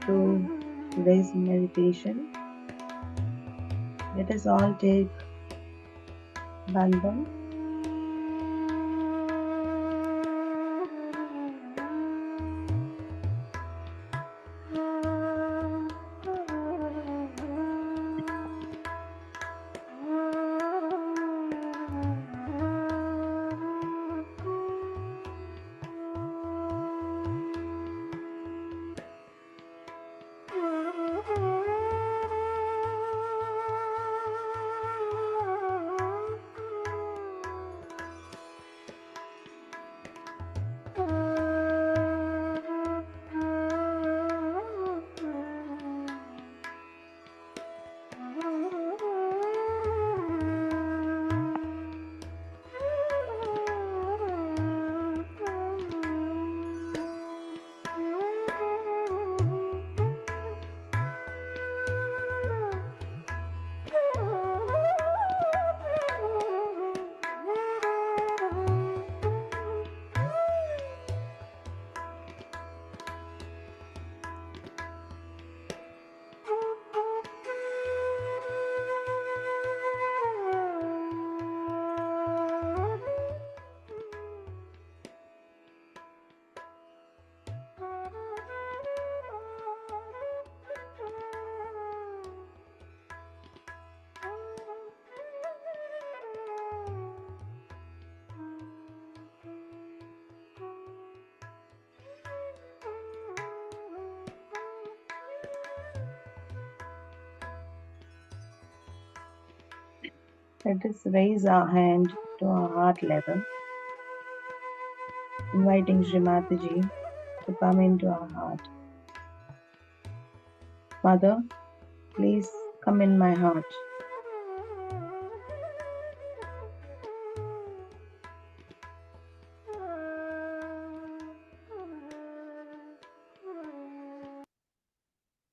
to today's meditation. Let us all take Bandhan. Let us raise our hand to our heart level, inviting Srimataji to come into our heart. Mother, please come in my heart.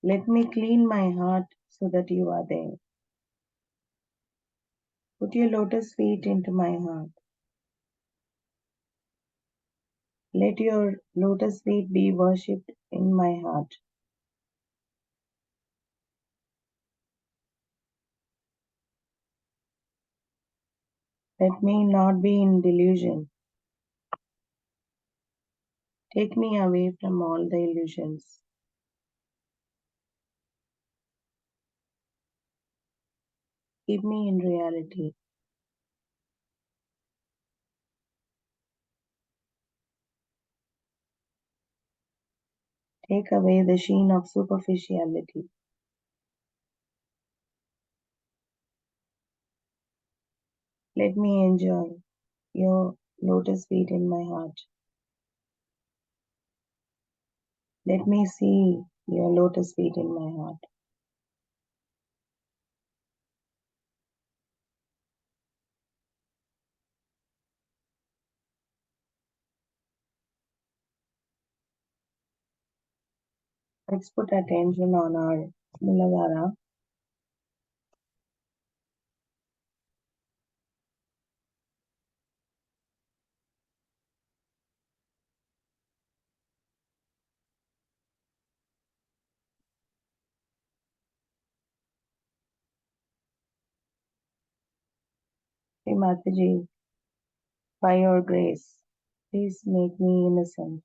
Let me clean my heart so that you are there. Put your lotus feet into my heart. Let your lotus feet be worshipped in my heart. Let me not be in delusion. Take me away from all the illusions. Keep me in reality. Take away the sheen of superficiality. Let me enjoy your lotus feet in my heart. Let me see your lotus feet in my heart. Let's put attention on our Mooladhara. Hey Mataji, by your grace, please make me innocent.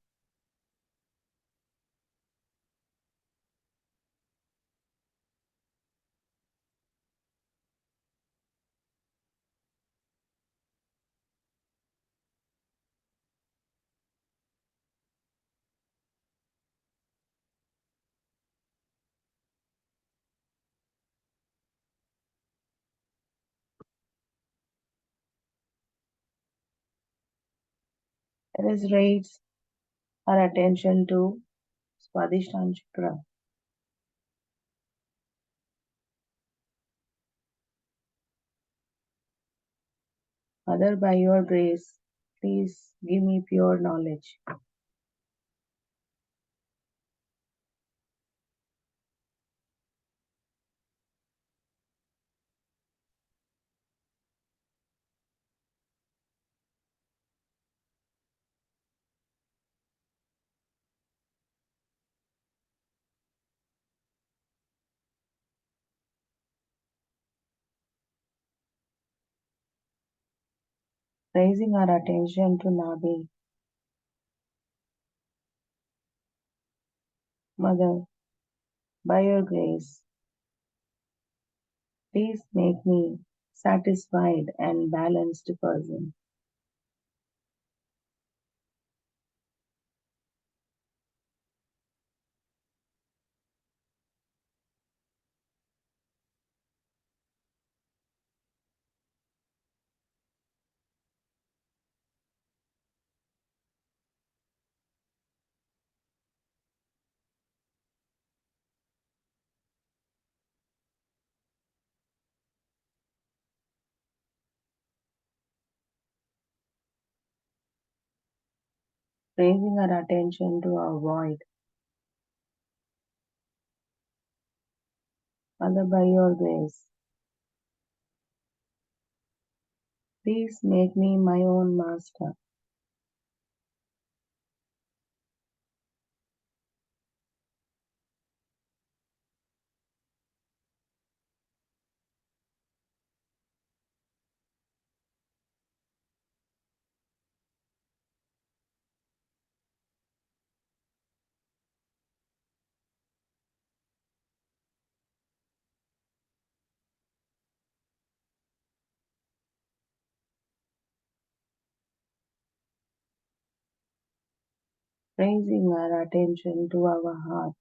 Let us raise our attention to Swadhisthana Chakra. Mother, by your grace, please give me pure knowledge. raising our attention to Nabi. Mother, by your grace, please make me satisfied and balanced person. Raising our attention to our void. Mother, by your grace, please make me my own master. Raising our attention to our heart.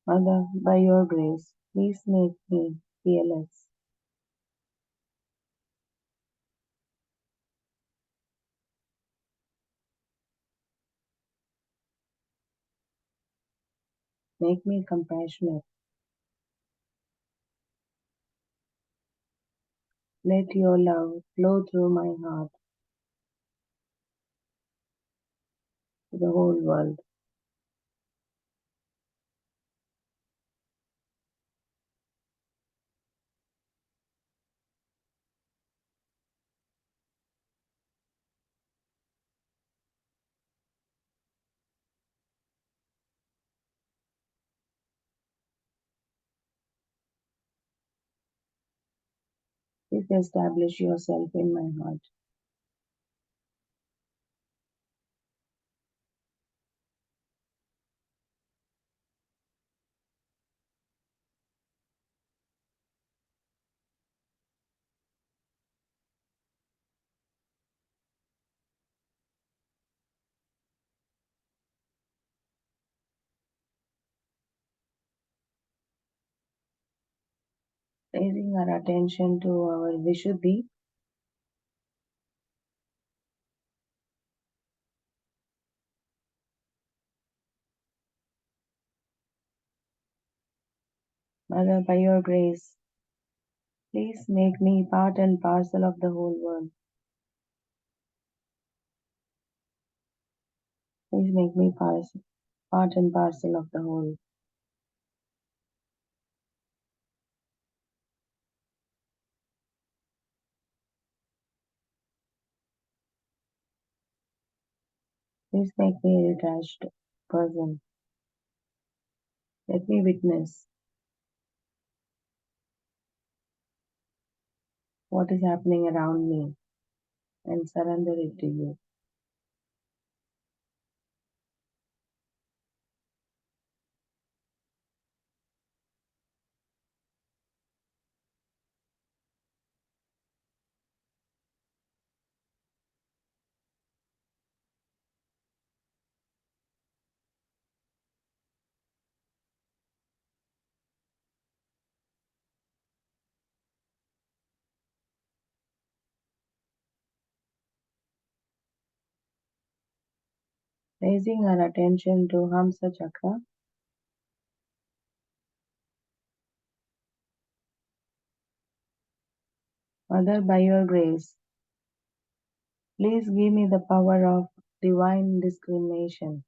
Mother, by your grace, please make me fearless. Make me compassionate. Let your love flow through my heart to the whole world. Please establish yourself in my heart. Raising our attention to our Vishuddhi. Mother, by your grace, please make me part and parcel of the whole world. Please make me part and parcel of the whole. Please make me a detached person. Let me witness what is happening around me and surrender it to you. Raising our attention to Hamsa Chakra. Mother, by your grace, please give me the power of divine discrimination.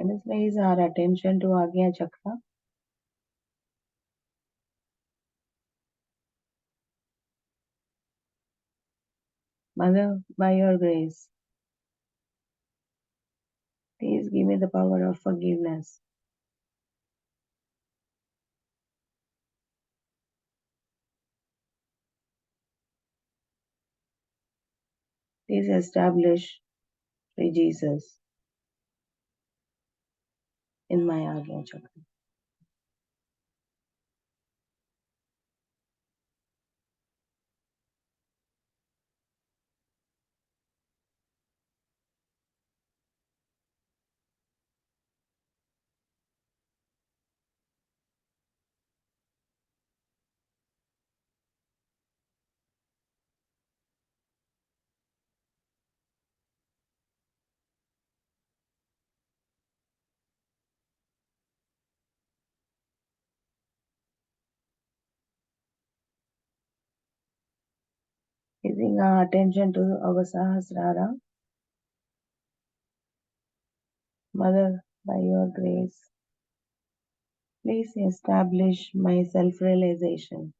Can you raise our attention to Agya Chakra? Mother, by your grace, please give me the power of forgiveness. Please establish Sri Jesus in my Agya Chakra. Giving our attention to our Sahasrara. Mother, by your grace, please establish my self-realization.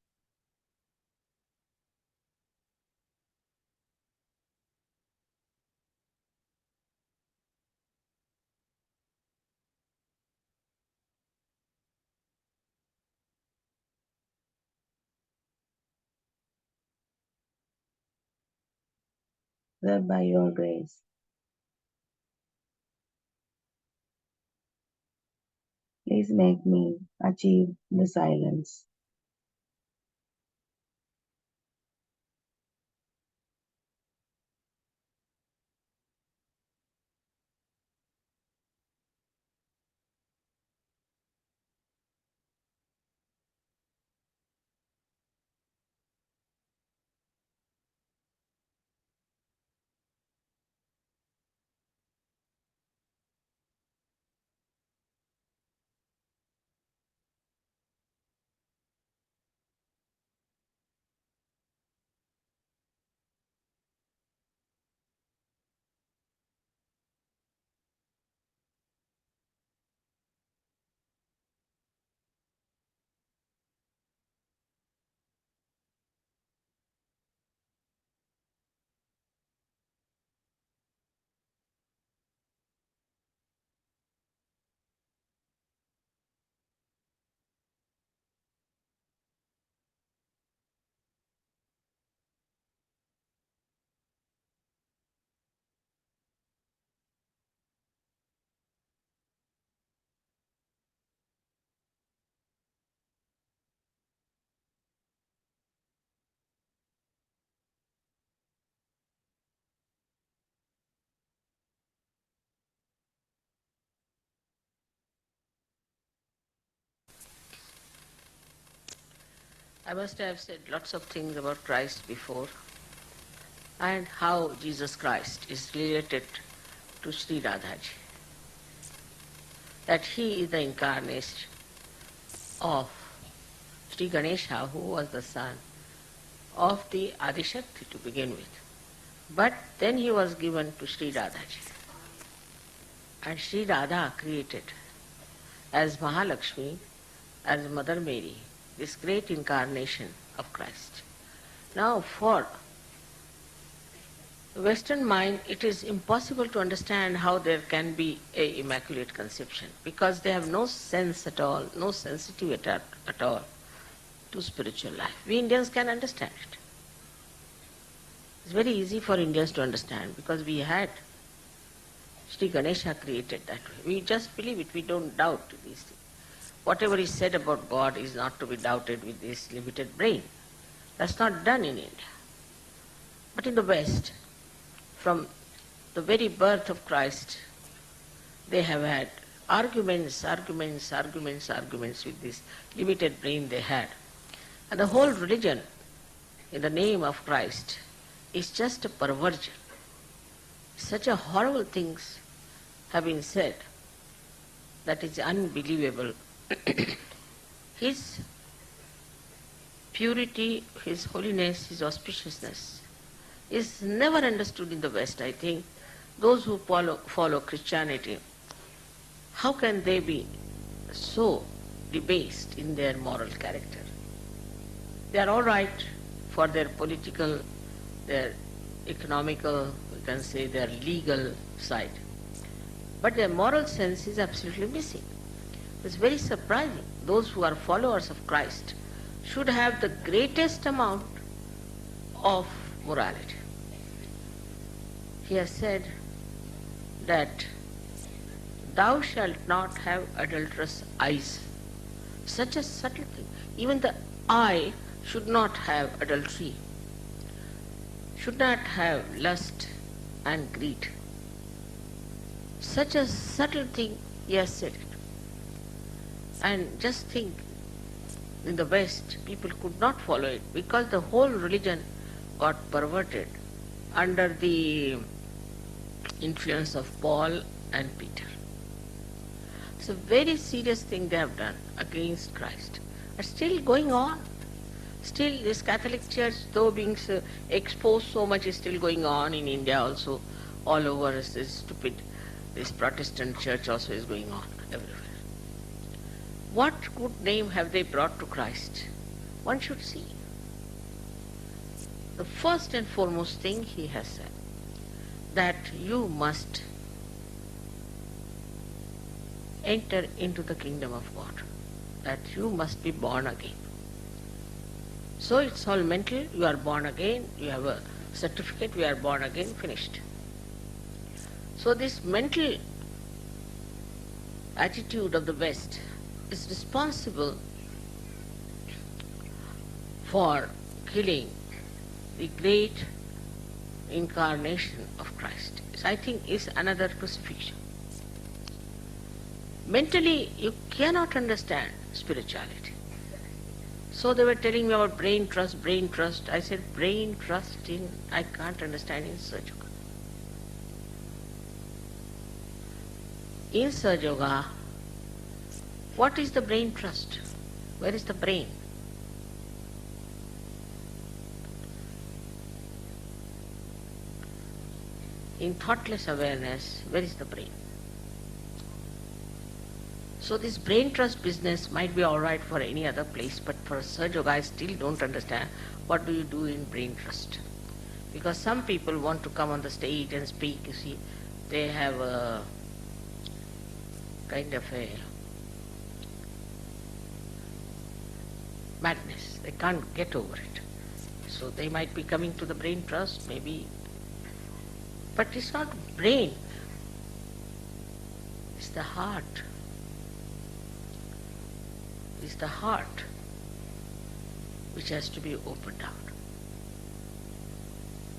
Mother, by your grace, please make me achieve the silence. I must have said lots of things about Christ before and how Jesus Christ is related to Sri Radhaji. That he is the incarnation of Sri Ganesha, who was the son of the Adishakti to begin with. But then he was given to Sri Radhaji. And Sri Radha created as Mahalakshmi, as Mother Mary, this great incarnation of Christ. Now for Western mind, it is impossible to understand how there can be a immaculate conception because they have no sense at all, no sensitivity at all to spiritual life. We Indians can understand it. It's very easy for Indians to understand because we had Sri Ganesha created that way. We just believe it, we don't doubt these things. Whatever is said about God is not to be doubted with this limited brain. That's not done in India. But in the West, from the very birth of Christ, they have had arguments with this limited brain they had. And the whole religion, in the name of Christ, is just a perversion. Such a horrible things have been said that is unbelievable. His purity, his holiness, his auspiciousness is never understood in the West. I think those who follow Christianity How can they be so debased in their moral character? They are all right for their political, their economical, we can say their legal side. But their moral sense is absolutely missing. It's very surprising. Those who are followers of Christ should have the greatest amount of morality. He has said that thou shalt not have adulterous eyes. Such a subtle thing. Even the eye should not have adultery, should not have lust and greed. Such a subtle thing he has said it. And just think, in the West, people could not follow it because the whole religion got perverted under the influence of Paul and Peter. It's a very serious thing they have done against Christ. It's still going on. Still, this Catholic Church, though being exposed so much, is still going on in India also. All over, is this stupid, this Protestant church also is going on everywhere. What good name have they brought to Christ? One should see. The first and foremost thing he has said, that you must enter into the kingdom of God, that you must be born again. So it's all mental, you are born again, you have a certificate, we are born again, finished. So this mental attitude of the West is responsible for killing the great incarnation of Christ. I think is another crucifixion. Mentally, you cannot understand spirituality. So they were telling me about brain trust, brain trust. I said, brain trust in, I can't understand in Sahaja Yoga. In Sahaja Yoga, what is the brain trust? Where is the brain? In thoughtless awareness, where is the brain? So this brain trust business might be all right for any other place, but for Sahaja Yoga, I still don't understand what do you do in brain trust. Because some people want to come on the stage and speak, you see, they have a kind of a madness. They can't get over it. So they might be coming to the brain trust, maybe. But it's not brain. It's the heart. It's the heart which has to be opened out.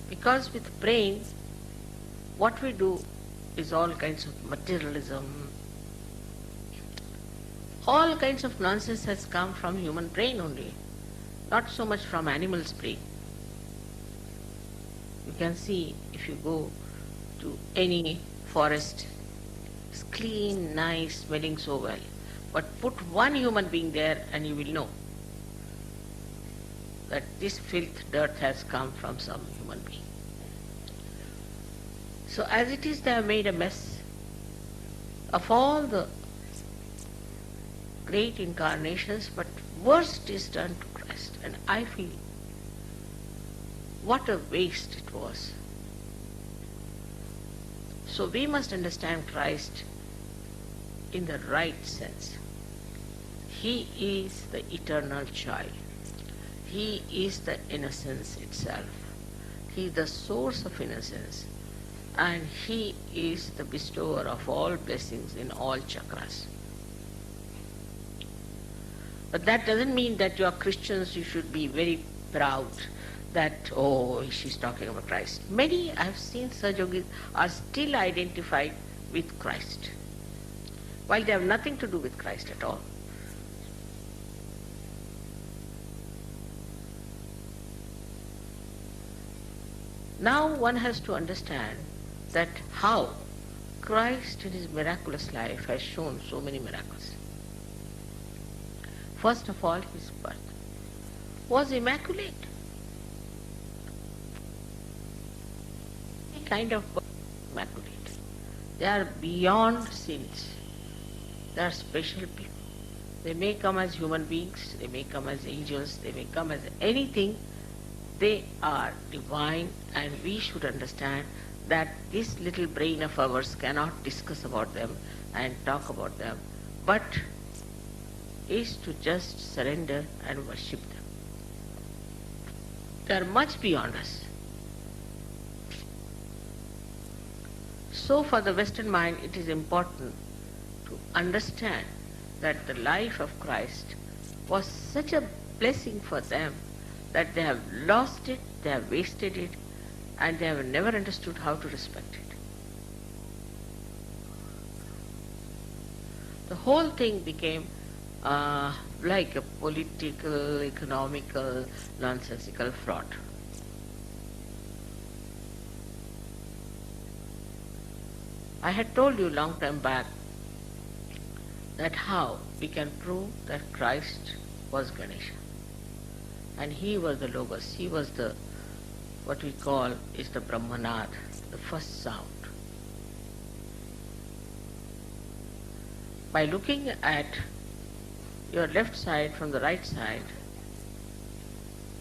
Because with brain, what we do is all kinds of materialism. All kinds of nonsense has come from human brain only, not so much from animal's brain. You can see if you go to any forest, it's clean, nice, smelling so well. But put one human being there and you will know that this filth, dirt has come from some human being. So as it is, they have made a mess of all the great incarnations, but worst is done to Christ. And I feel what a waste it was. So we must understand Christ in the right sense. He is the eternal child. He is the innocence itself. He is the source of innocence. And He is the bestower of all blessings in all chakras. But that doesn't mean that you are Christians, you should be very proud that, oh, she's talking about Christ. Many I have seen Sahaja Yogis are still identified with Christ, while they have nothing to do with Christ at all. Now one has to understand that how Christ in His miraculous life has shown so many miracles. First of all, His birth was immaculate. Any kind of birth is immaculate. They are beyond sins. They are special people. They may come as human beings, they may come as angels, they may come as anything. They are divine, and we should understand that this little brain of ours cannot discuss about them and talk about them, but is to just surrender and worship them. They are much beyond us. So for the Western mind, it is important to understand that the life of Christ was such a blessing for them that they have lost it, they have wasted it, and they have never understood how to respect it. The whole thing became like a political, economical, nonsensical fraud. I had told you long time back that how we can prove that Christ was Ganesha. And he was the Logos, he was the, what we call is the Brahmanad, the first sound. By looking at your left side from the right side,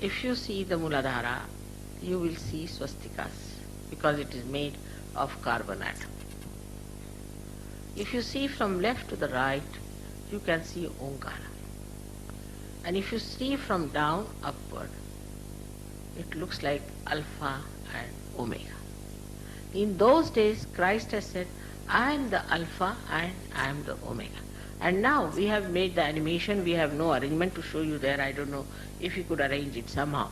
if you see the Mooladhara, you will see swastikas because it is made of carbon atom. If you see from left to the right, you can see Omkara. And if you see from down upward, it looks like Alpha and Omega. In those days, Christ has said, I am the Alpha and I am the Omega. And now we have made the animation, we have no arrangement to show you there. I don't know if you could arrange it somehow.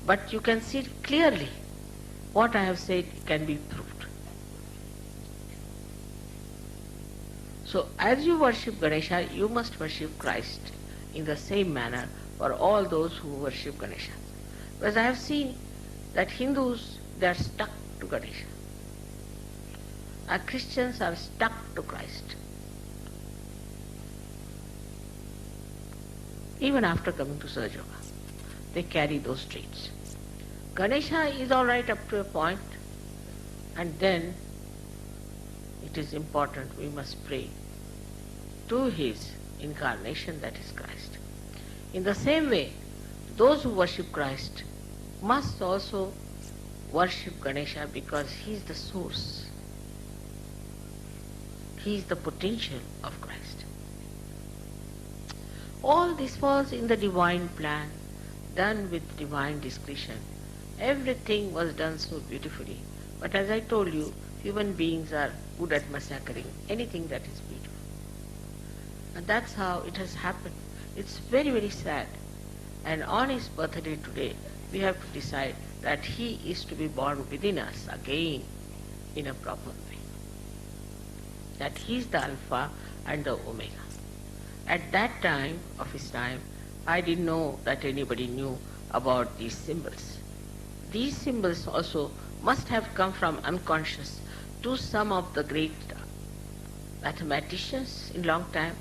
But you can see clearly what I have said can be proved. So as you worship Ganesha, you must worship Christ in the same manner for all those who worship Ganesha. Because I have seen that Hindus, they are stuck to Ganesha. Our Christians are stuck to Christ. Even after coming to Sahaja, they carry those traits. Ganesha is all right up to a point, and then it is important we must pray to his incarnation, that is Christ. In the same way, those who worship Christ must also worship Ganesha because he is the source. He is the potential of Christ. All this was in the divine plan, done with divine discretion. Everything was done so beautifully. But as I told you, human beings are good at massacring anything that is beautiful. And that's how it has happened. It's very, very sad. And on his birthday today, we have to decide that he is to be born within us again in a proper way. That he is the Alpha and the Omega. At that time of his time, I didn't know that anybody knew about these symbols. These symbols also must have come from unconscious to some of the great mathematicians in long time.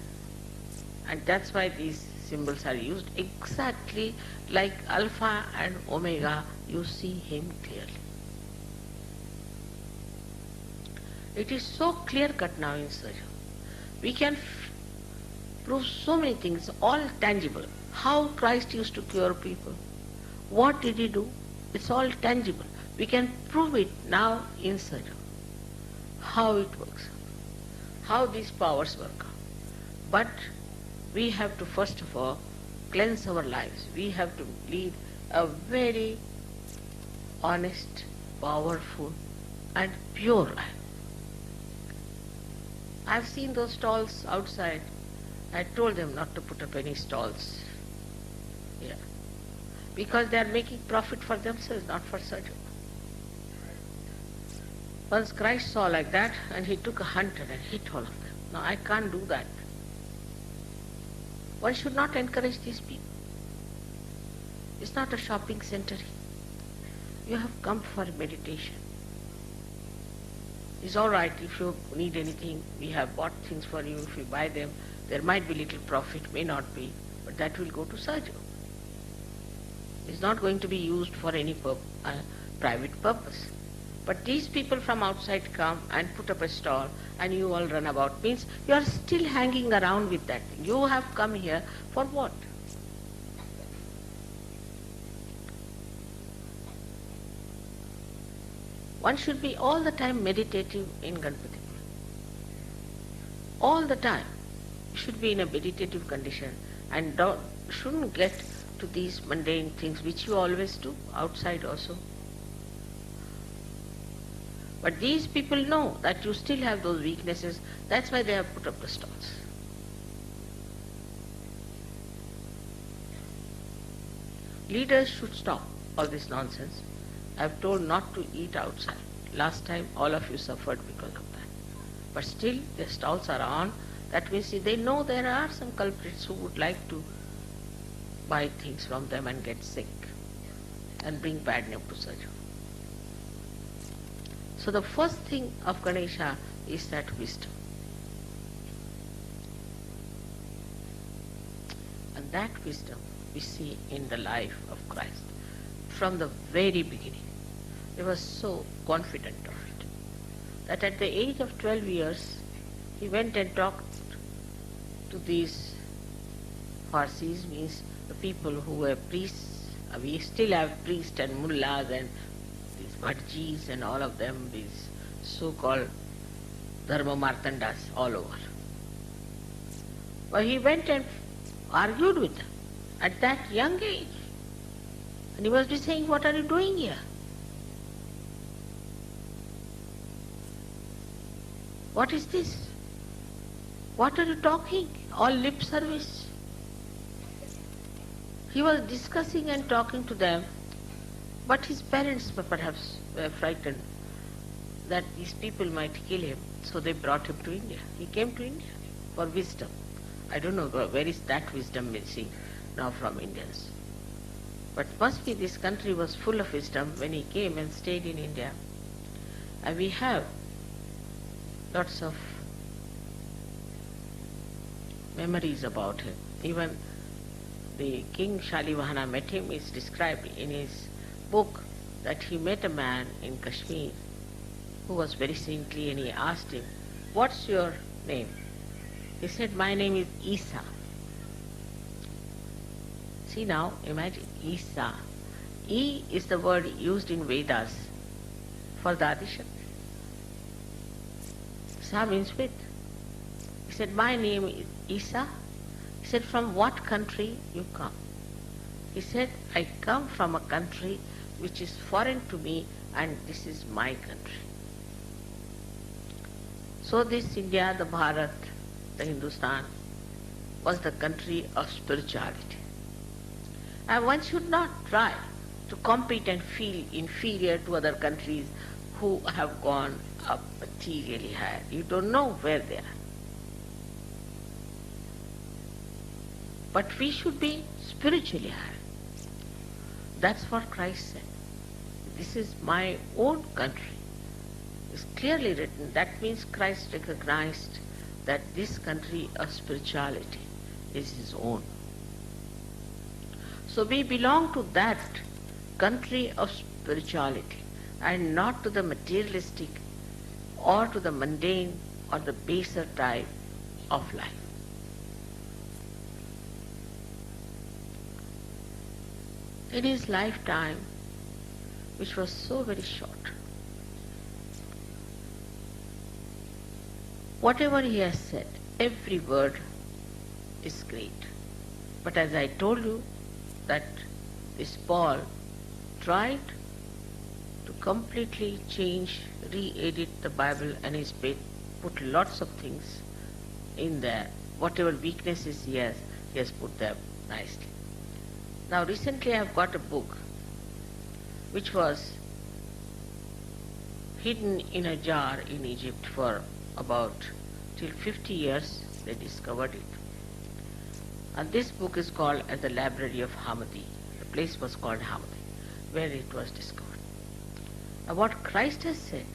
And that's why these symbols are used exactly like Alpha and Omega. You see him clearly. It is so clear-cut now in Sahaja. We can prove so many things, all tangible. How Christ used to cure people. What did he do? It's all tangible. We can prove it now in Sahaja. How it works. How these powers work. But we have to first of all cleanse our lives. We have to lead a very honest, powerful and pure life. I've seen those stalls outside. I told them not to put up any stalls here. Because they are making profit for themselves, not for Sahaja. Once Christ saw like that and he took a hunter and hit all of them. Now I can't do that. One should not encourage these people. It's not a shopping center. You have come for meditation. It's all right if you need anything. We have bought things for you. If you buy them, there might be little profit, may not be, but that will go to Sahaja. It's not going to be used for any private purpose. But these people from outside come and put up a stall and you all run about. Means you are still hanging around with that thing. You have come here for what? One should be all the time meditative in Ganpati. All the time. You should be in a meditative condition and shouldn't get to these mundane things which you always do outside also. But these people know that you still have those weaknesses. That's why they have put up the stalls. Leaders should stop all this nonsense. I've told not to eat outside. Last time all of you suffered because of that. But still the stalls are on. That means they know there are some culprits who would like to buy things from them and get sick and bring bad name to Sahaja. So the first thing of Ganesha is that wisdom. And that wisdom we see in the life of Christ from the very beginning. He was so confident of it that at the age of 12 years he went and talked to these Parsis, means the people who were priests. We still have priests and mullahs and these bhajis and all of them, these so-called dharma martandas all over. But he went and argued with them at that young age. And he must be saying, what are you doing here? What is this? What are you talking? All lip service. He was discussing and talking to them, but his parents perhaps were frightened that these people might kill him, so they brought him to India. He came to India for wisdom. I don't know where is that wisdom missing now from Indians. But must be this country was full of wisdom when he came and stayed in India. And we have lots of memories about him. Even the King Shalivahana met him. Is described in his book that he met a man in Kashmir who was very saintly, and he asked him, what's your name? He said, my name is Isa. See now, imagine, Isa. E is the word used in Vedas for the addition. Sa means with. He said, my name is Isa. He said, from what country you come? He said, I come from a country which is foreign to me, and this is my country. So this India, the Bharat, the Hindustan, was the country of spirituality. And one should not try to compete and feel inferior to other countries who have gone up materially higher. You don't know where they are. But we should be spiritually higher. That's what Christ said. This is my own country. It's clearly written. That means Christ recognized that this country of spirituality is his own. So we belong to that country of spirituality and not to the materialistic or to the mundane or the baser type of life. In his lifetime, which was so very short, whatever he has said, every word is great. But as I told you, that this Paul tried to completely change, re-edit the Bible, and he's put lots of things in there. Whatever weaknesses he has put there nicely. Now recently I have got a book which was hidden in a jar in Egypt for about till 50 years. They discovered it. And this book is called as the Library of Hamadi. The place was called Hamadi, where it was discovered. Now what Christ has said,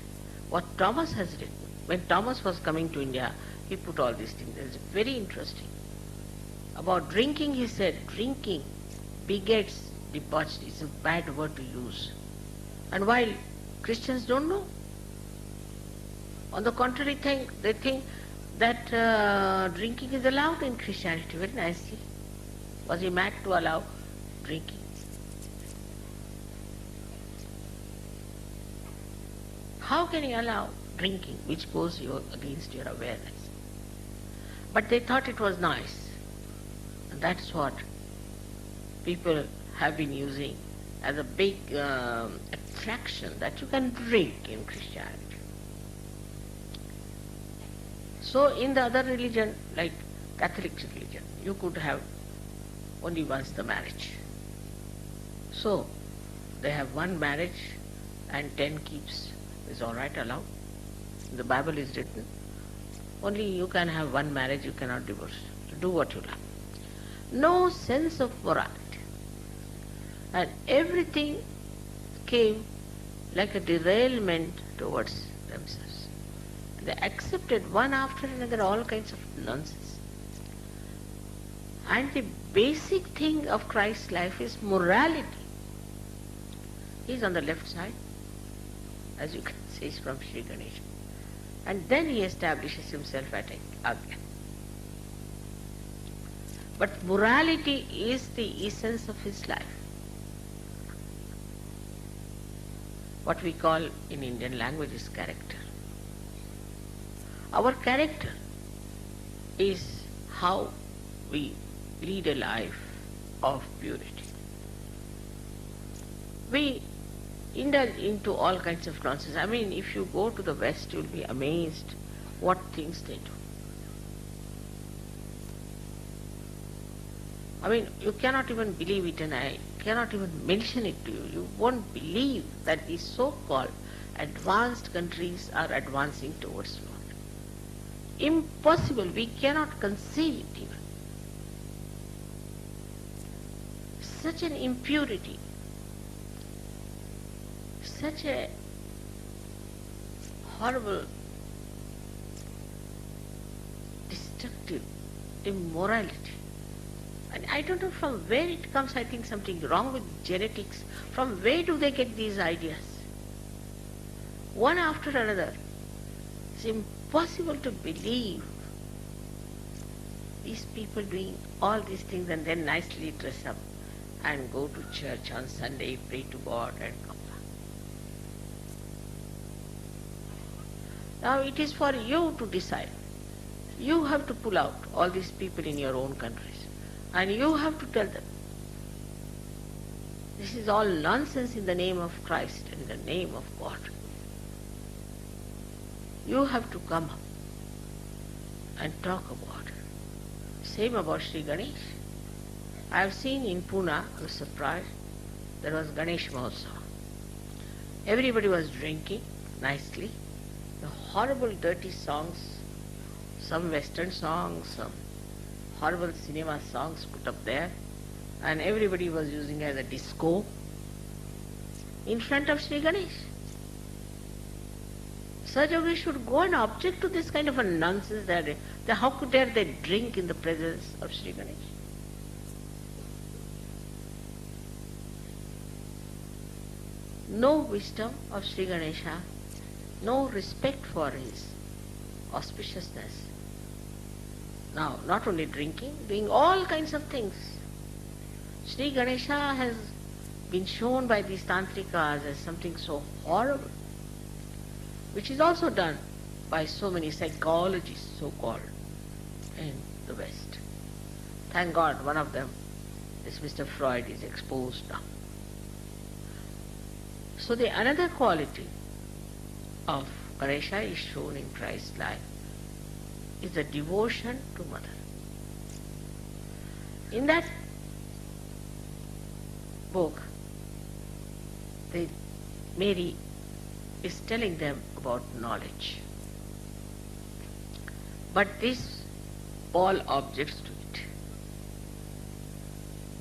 what Thomas has written, when Thomas was coming to India, he put all these things. It's very interesting. About drinking, he said, drinking begets debauchery. It's a bad word to use. And while Christians don't know. On the contrary, they think that drinking is allowed in Christianity very nicely. Was he mad to allow drinking? How can he allow drinking, which goes against your awareness? But they thought it was nice. And that's what people have been using as a big attraction, that you can drink in Christianity. So in the other religion, like Catholic religion, you could have only once the marriage. So they have one marriage and 10 keeps is all right, allowed. In the Bible is written, only you can have one marriage, you cannot divorce. So do what you like. No sense of morality. And everything came like a derailment towards themselves. They accepted one after another all kinds of nonsense. And the basic thing of Christ's life is morality. He's on the left side, as you can see from Sri Ganesha. And then he establishes himself at Agya. But morality is the essence of his life. What we call in Indian language is character. Our character is how we lead a life of purity. We indulge into all kinds of nonsense. I mean, if you go to the West, you'll be amazed what things they do. I mean, you cannot even believe it, and I cannot even mention it to you. You won't believe that these so-called advanced countries are advancing towards law. Impossible. We cannot conceive it even. Such an impurity, such a horrible, destructive immorality. And I don't know from where it comes. I think something wrong with genetics. From where do they get these ideas? One after another. It's impossible to believe these people doing all these things and then nicely dress up and go to church on Sunday, pray to God and come back. Now it is for you to decide. You have to pull out all these people in your own countries and you have to tell them, this is all nonsense in the name of Christ and in the name of God. You have to come up and talk about it. Same about Sri Ganesh. I have seen in Pune, I was surprised, there was Ganesh Mahotsav. Everybody was drinking nicely. The horrible dirty songs, some western songs, some horrible cinema songs put up there, and everybody was using as a disco in front of Sri Ganesh. Sahaja should go and object to this kind of a nonsense that how could dare they drink in the presence of Sri Ganesh? No wisdom of Sri Ganesha, no respect for his auspiciousness. Now, not only drinking, doing all kinds of things. Sri Ganesha has been shown by these tantrikas as something so horrible, which is also done by so many psychologists, so-called, in the West. Thank God one of them, this Mr. Freud, is exposed now. So the another quality of Ganesha is shown in Christ's life is the devotion to Mother. In that book, Mary is telling them about knowledge. But this all objects to it.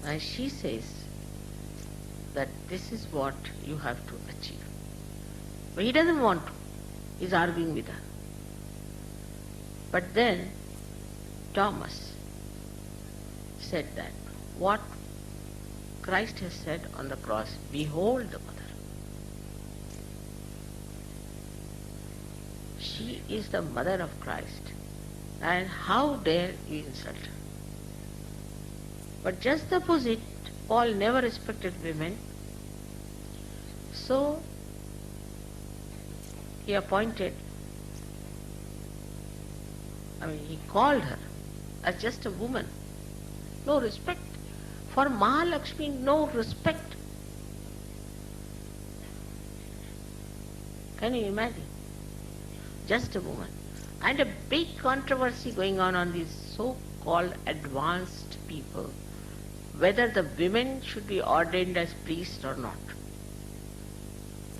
And she says that this is what you have to achieve. But he doesn't want to. He's arguing with her. But then Thomas said that what Christ has said on the cross, behold the Mother. she is the mother of Christ, and how dare you insult her? But just the opposite, Paul never respected women, so he appointed, he called her as just a woman. No respect. For Mahalakshmi, no respect. Can you imagine? Just a woman. And a big controversy going on these so-called advanced people, whether the women should be ordained as priests or not.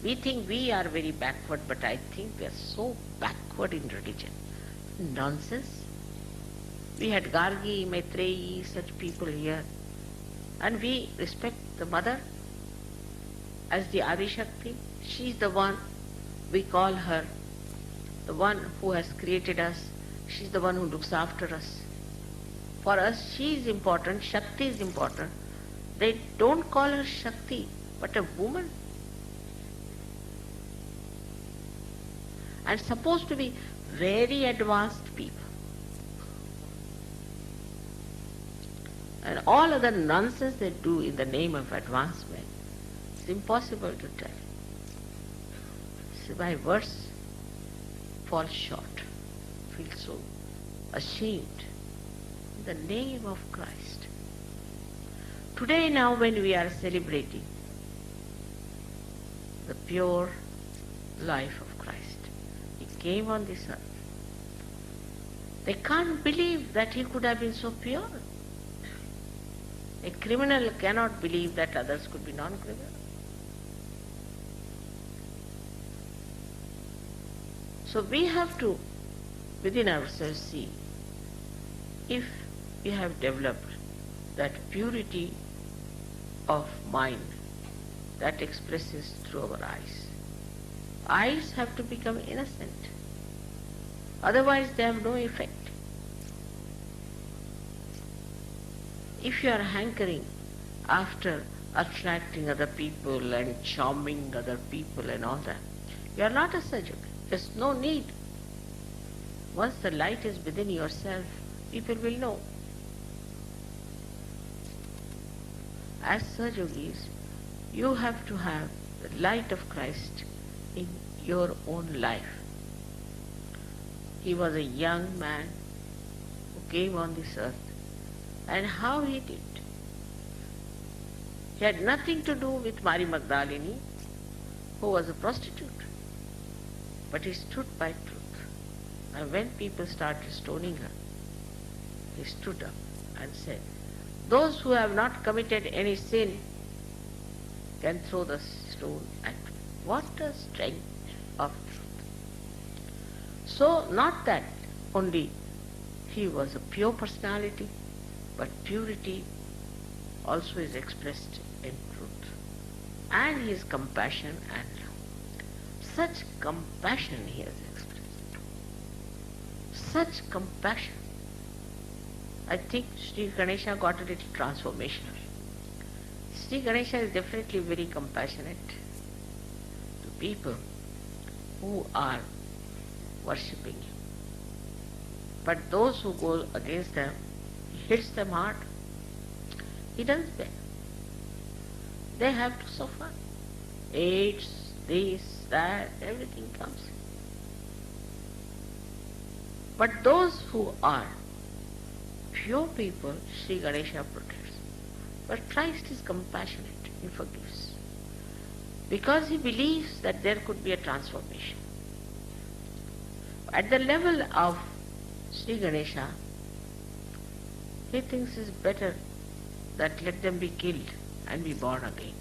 We think we are very backward, but I think we are so backward in religion. Nonsense. We had Gargi, Maitreyi, such people here. And we respect the mother as the Adi Shakti. She is the one, we call her, the one who has created us. She is the one who looks after us. For us, she is important, Shakti is important. They don't call her Shakti, but a woman. And supposed to be very advanced people. And all other nonsense they do in the name of advancement, it's impossible to tell. So my words fall short, feel so ashamed in the name of Christ. Today now when we are celebrating the pure life of Christ, He came on this earth. They can't believe that He could have been so pure. A criminal cannot believe that others could be non-criminal. So we have to, within ourselves, see if we have developed that purity of mind that expresses through our eyes. Eyes have to become innocent. Otherwise they have no effect. If you are hankering after attracting other people and charming other people and all that, you are not a Sahaja. There's no need. Once the light is within yourself, people will know. As Sahajogis, you have to have the light of Christ in your own life. He was a young man who came on this earth, and how he did. He had nothing to do with Mary Magdalene, who was a prostitute. But he stood by truth. And when people started stoning her, he stood up and said, those who have not committed any sin can throw the stone at me. What a strength of truth. So not that only he was a pure personality, but purity also is expressed in truth. And his compassion and love. Such compassion he has expressed. Such compassion. I think Sri Ganesha got a little transformation. Sri Ganesha is definitely very compassionate to people who are worshipping him. But those who go against them, he hits them hard. He doesn't bear. They have to suffer. AIDS, this, that, everything comes. But those who are pure people, Sri Ganesha protects. But Christ is compassionate, he forgives. Because he believes that there could be a transformation. At the level of Sri Ganesha, he thinks it's better that let them be killed and be born again,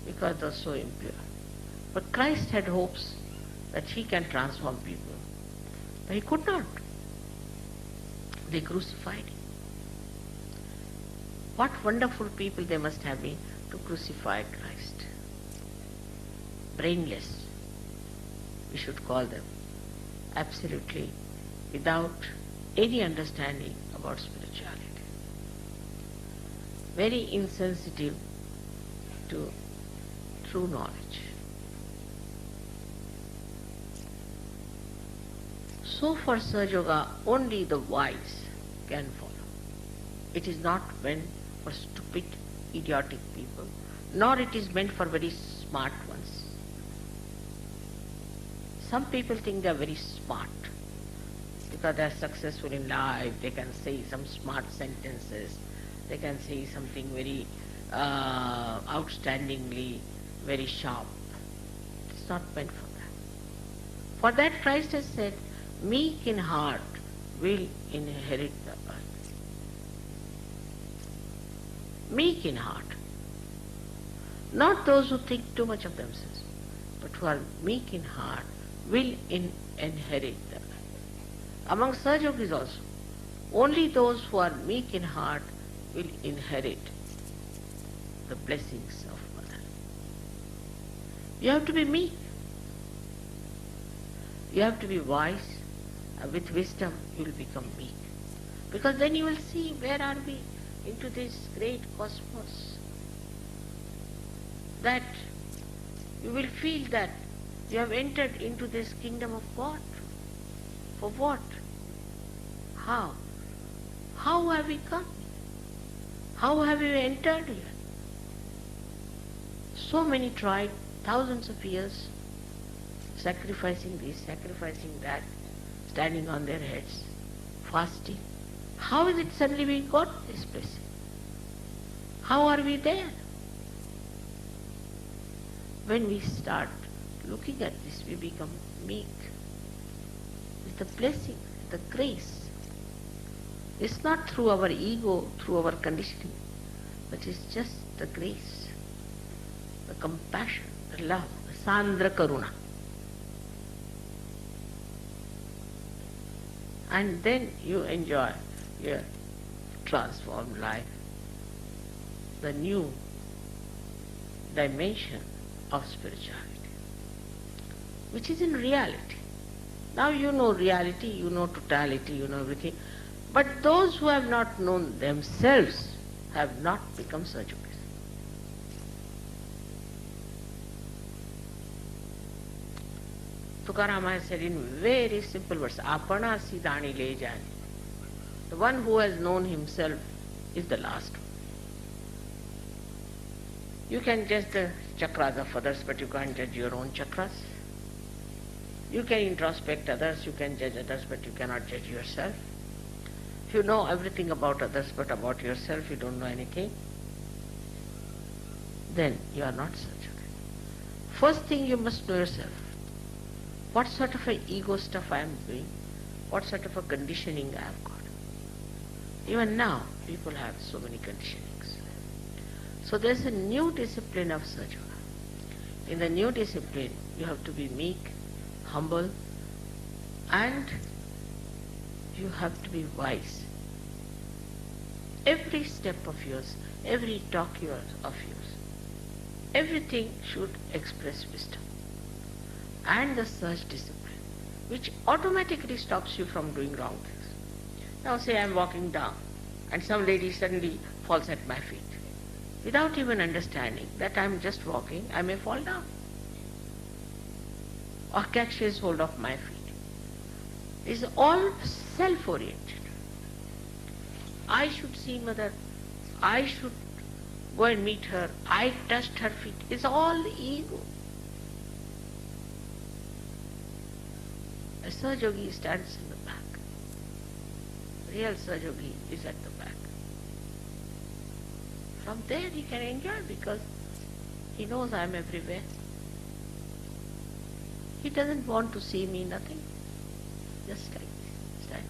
because they're so impure. But Christ had hopes that he can transform people. But he could not. They crucified him. What wonderful people they must have been to crucify Christ. Brainless, we should call them. Absolutely without any understanding about spirituality. Very insensitive to true knowledge. So for Sahaja Yoga, only the wise can follow. It is not meant for stupid, idiotic people, nor it is meant for very smart ones. Some people think they are very smart because they are successful in life, they can say some smart sentences, they can say something very outstandingly, very sharp. It's not meant for that. For that Christ has said, meek in heart will inherit the earth. Meek in heart. Not those who think too much of themselves, but who are meek in heart will inherit the earth. Among Sahaja Yogis also, only those who are meek in heart will inherit the blessings of Mother. You have to be meek. You have to be wise. With wisdom, you will become meek. Because then you will see where are we into this great cosmos. That you will feel that you have entered into this kingdom of God. For what? How? How have we come? How have we entered here? So many tried, thousands of years, sacrificing this, sacrificing that, standing on their heads, fasting. How is it suddenly we got this blessing? How are we there? When we start looking at this, we become meek. It's the blessing, the grace. It's not through our ego, through our conditioning, but it's just the grace, the compassion, the love, the Sandra Karuna. And then you enjoy your transformed life, the new dimension of spirituality, which is in reality. Now you know reality, you know totality, you know everything. But those who have not known themselves have not become Sahaja Yogis. Tukaram has said in very simple words, Apana Sidani le jani. The one who has known himself is the last one. You can judge the chakras of others, but you can't judge your own chakras. You can introspect others, you can judge others, but you cannot judge yourself. If you know everything about others, but about yourself you don't know anything, then you are not Sahaja Yogi. First thing you must know yourself. What sort of a ego stuff I am doing? What sort of a conditioning I have got? Even now, people have so many conditionings. So there's a new discipline of Sahaja Yoga. In the new discipline, you have to be meek, humble, and you have to be wise. Every step of yours, every talk of yours, everything should express wisdom. And the search discipline, which automatically stops you from doing wrong things. Now say I'm walking down and some lady suddenly falls at my feet. Without even understanding that I'm just walking, I may fall down or catch his hold of my feet. It's all self-oriented. I should see Mother, I should go and meet her, I touched her feet. It's all ego. A Sahaja Yogi stands in the back. Real Sahaja Yogi is at the back. From there he can enjoy because he knows I am everywhere. He doesn't want to see me, nothing. Just like this, stand.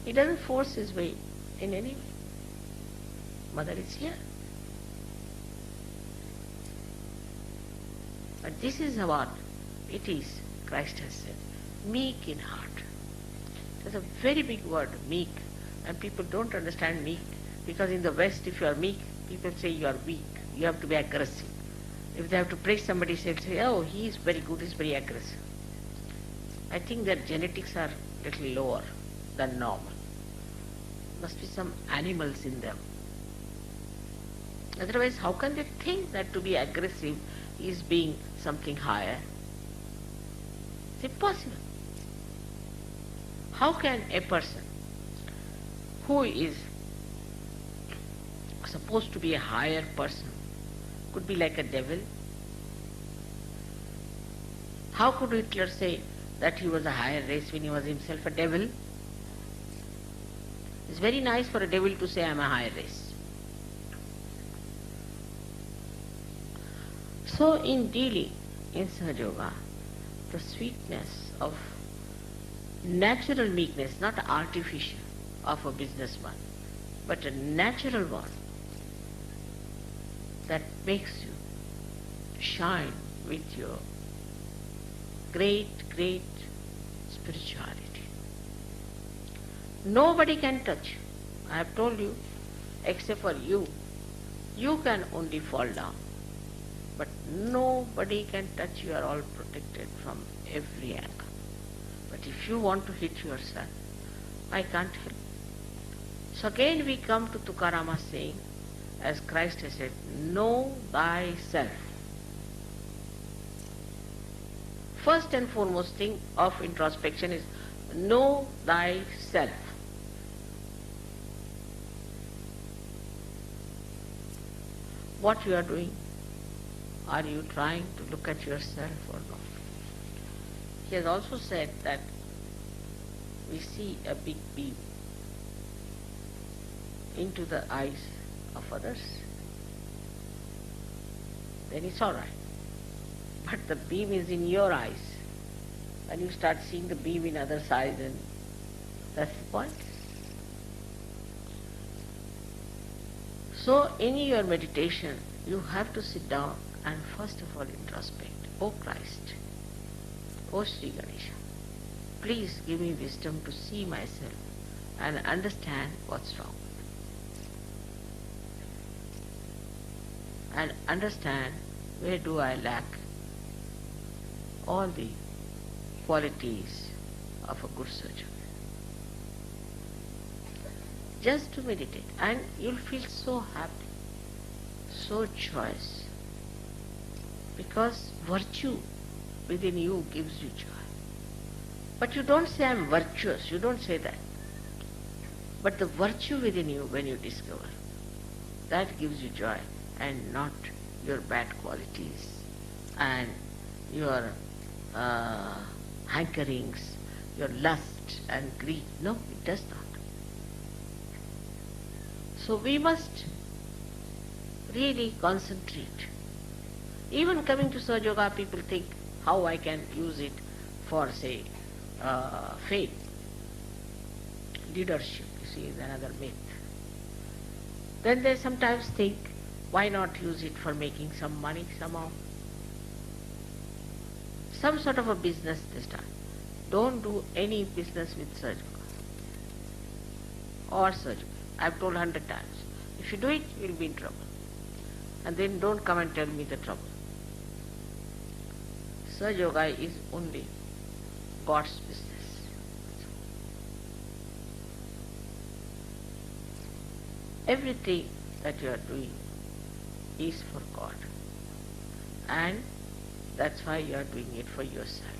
He doesn't force his way in any way. Mother is here. But this is what it is, Christ has said. Meek in heart. There's a very big word, meek. And people don't understand meek. Because in the West, if you are meek, people say you are weak. You have to be aggressive. If they have to praise somebody, they'll say, oh, he is very good, he's very aggressive. I think their genetics are a little lower than normal. Must be some animals in them. Otherwise, how can they think that to be aggressive is being something higher? It's impossible. How can a person who is supposed to be a higher person could be like a devil? How could Hitler say that he was a higher race when he was himself a devil? It's very nice for a devil to say, I am a higher race. So in dealing in Sahaja Yoga, the sweetness of natural meekness, not artificial, of a businessman, but a natural one that makes you shine with your great, great spirituality. Nobody can touch you. I have told you, except for you. You can only fall down. But nobody can touch you. You are all protected from every angle. But if you want to hit yourself, I can't help. So again we come to Tukarama's saying, as Christ has said, know thyself. First and foremost thing of introspection is know thyself. What you are doing? Are you trying to look at yourself or not? He has also said that we see a big beam into the eyes of others, then it's all right. But the beam is in your eyes, and you start seeing the beam in others' eyes, and that's the point. So in your meditation, you have to sit down and first of all introspect. O Christ, O Sri Ganesha, please give me wisdom to see myself and understand what's wrong. And understand where do I lack all the qualities of a good surgeon. Just to meditate, and you'll feel so happy, so joyous, because virtue within you gives you joy. But you don't say I'm virtuous, you don't say that. But the virtue within you, when you discover, that gives you joy, and not your bad qualities and your hankerings, your lust and greed. No, it does not. So we must really concentrate. Even coming to Sahaja Yoga, people think how I can use it for, say, faith. Leadership, you see, is another myth. Then they sometimes think, why not use it for making some money somehow? Some sort of a business this time. Don't do any business with Sahaja Yoga or Sahaja Yoga. I've told 100 times. If you do it, you'll be in trouble. And then don't come and tell me the trouble. Sahaja Yoga is only God's business. Everything that you are doing is for God. And that's why you are doing it for yourself.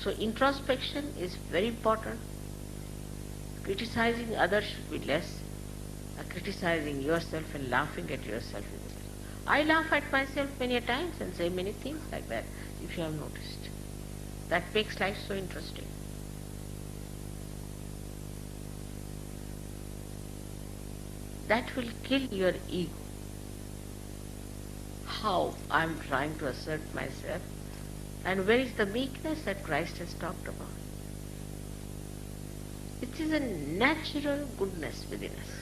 So introspection is very important. Criticizing others should be less. Criticizing yourself and laughing at yourself is less. I laugh at myself many a times and say many things like that, if you have noticed. That makes life so interesting. That will kill your ego. How I am trying to assert myself, and where is the meekness that Christ has talked about? It is a natural goodness within us.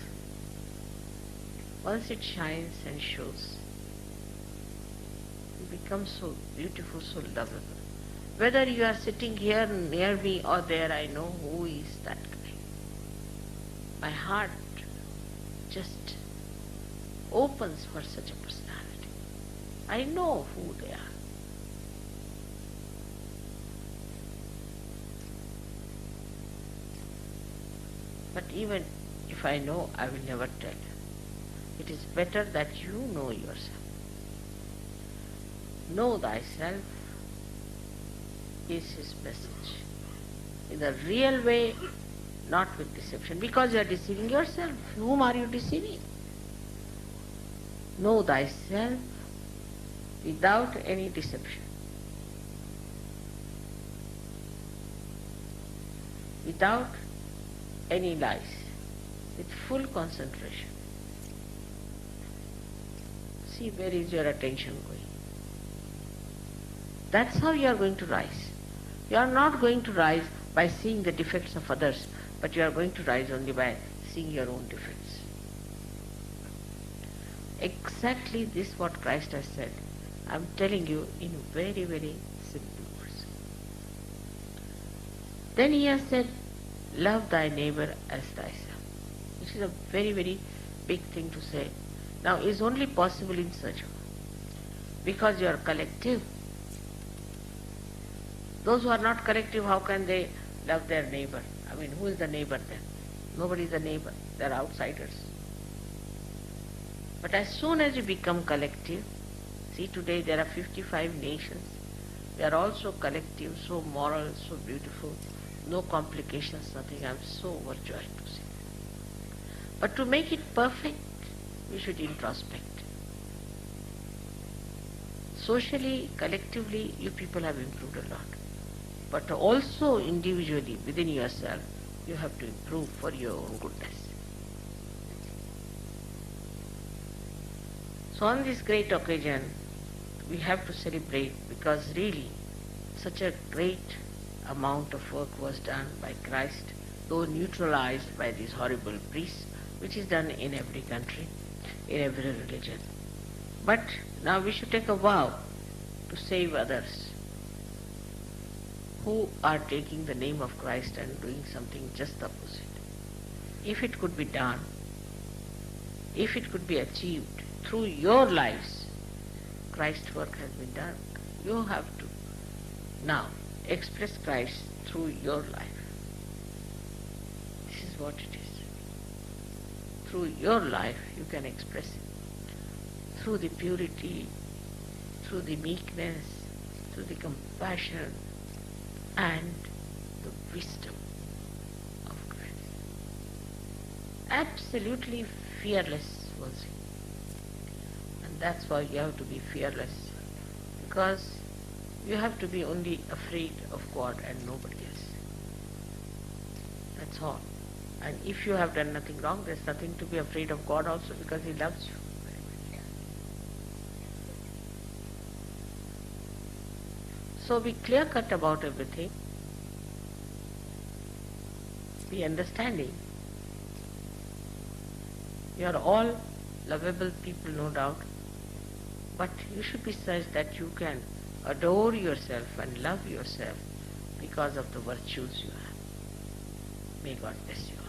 Once it shines and shows, it becomes so beautiful, so lovable. Whether you are sitting here near me or there, I know who is that guy. My heart just opens for such a personality. I know who they are. But even if I know, I will never tell. It is better that you know yourself. Know thyself is his message. In the real way, not with deception, because you are deceiving yourself. Whom are you deceiving? Know thyself without any deception, without any lies, with full concentration. See where is your attention going. That's how you are going to rise. You are not going to rise by seeing the defects of others, but you are going to rise only by seeing your own defects. Exactly this what Christ has said. I am telling you in very, very simple words. Then he has said, love thy neighbor as thyself, which is a very, very big thing to say. Now, is only possible in such a way because you are collective. Those who are not collective, how can they love their neighbor? I mean, who is the neighbor then? Nobody is the neighbor. They are outsiders. But as soon as you become collective, see today there are 55 nations. We are all so collective, so moral, so beautiful. No complications, nothing. I am so overjoyed to see. But to make it perfect, we should introspect. Socially, collectively, you people have improved a lot. But also individually, within yourself, you have to improve for your own goodness. So on this great occasion, we have to celebrate because really such a great amount of work was done by Christ, though neutralized by these horrible priests, which is done in every country, in every religion. But now we should take a vow to save others who are taking the name of Christ and doing something just the opposite. If it could be done, if it could be achieved through your lives, Christ's work has been done. You have to now express Christ through your life. This is what it is. Through your life you can express it. Through the purity, through the meekness, through the compassion and the wisdom of Christ. Absolutely fearless was he. And that's why you have to be fearless. Because you have to be only afraid of God and nobody else. That's all. And if you have done nothing wrong, there's nothing to be afraid of God also because he loves you. So be clear cut about everything. Be understanding. You are all lovable people, no doubt. But you should be such that you can adore yourself and love yourself because of the virtues you have. May God bless you all.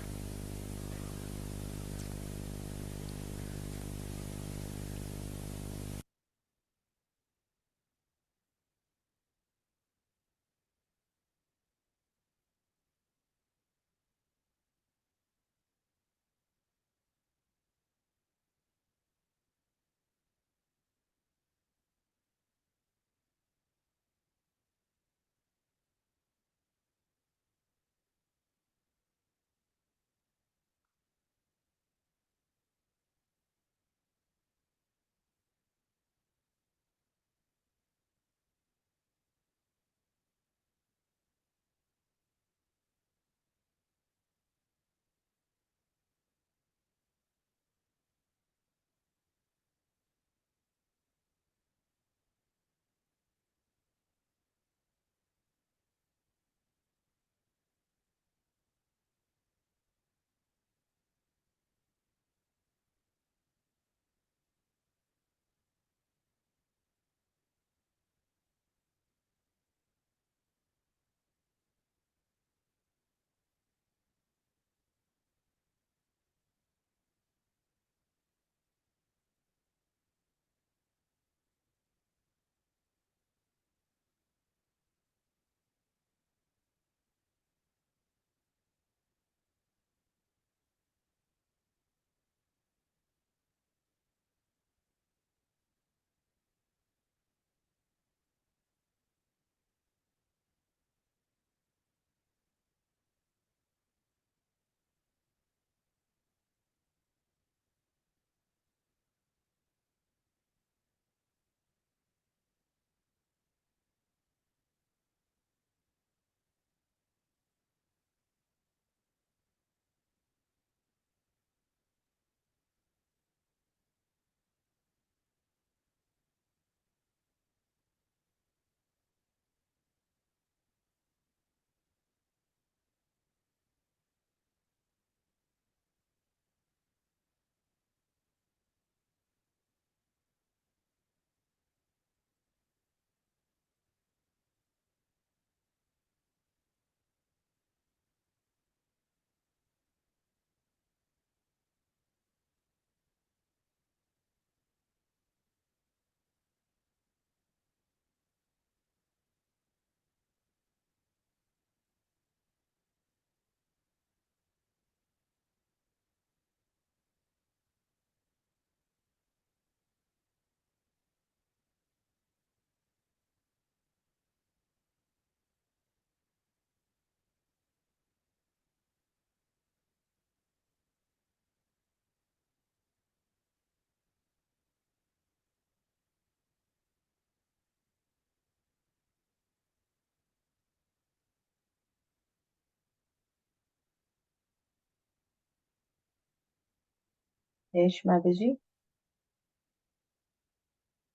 Yes, Mataji.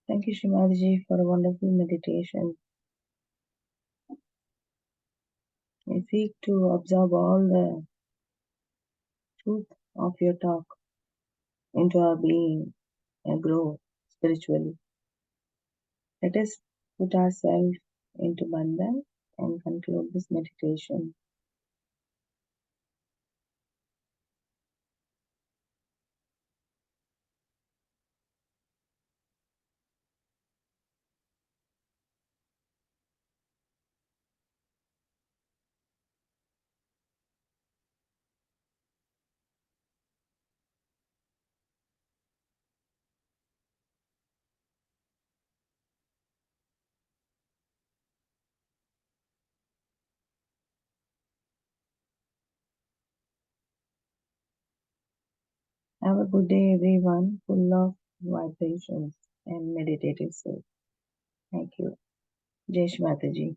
Thank you, Shimataji, for a wonderful meditation. I seek to absorb all the truth of your talk into our being and grow spiritually. Let us put ourselves into bandhan and conclude this meditation. Have a good day, everyone, full of vibrations and meditative soul. Thank you. Jai Shri Mataji.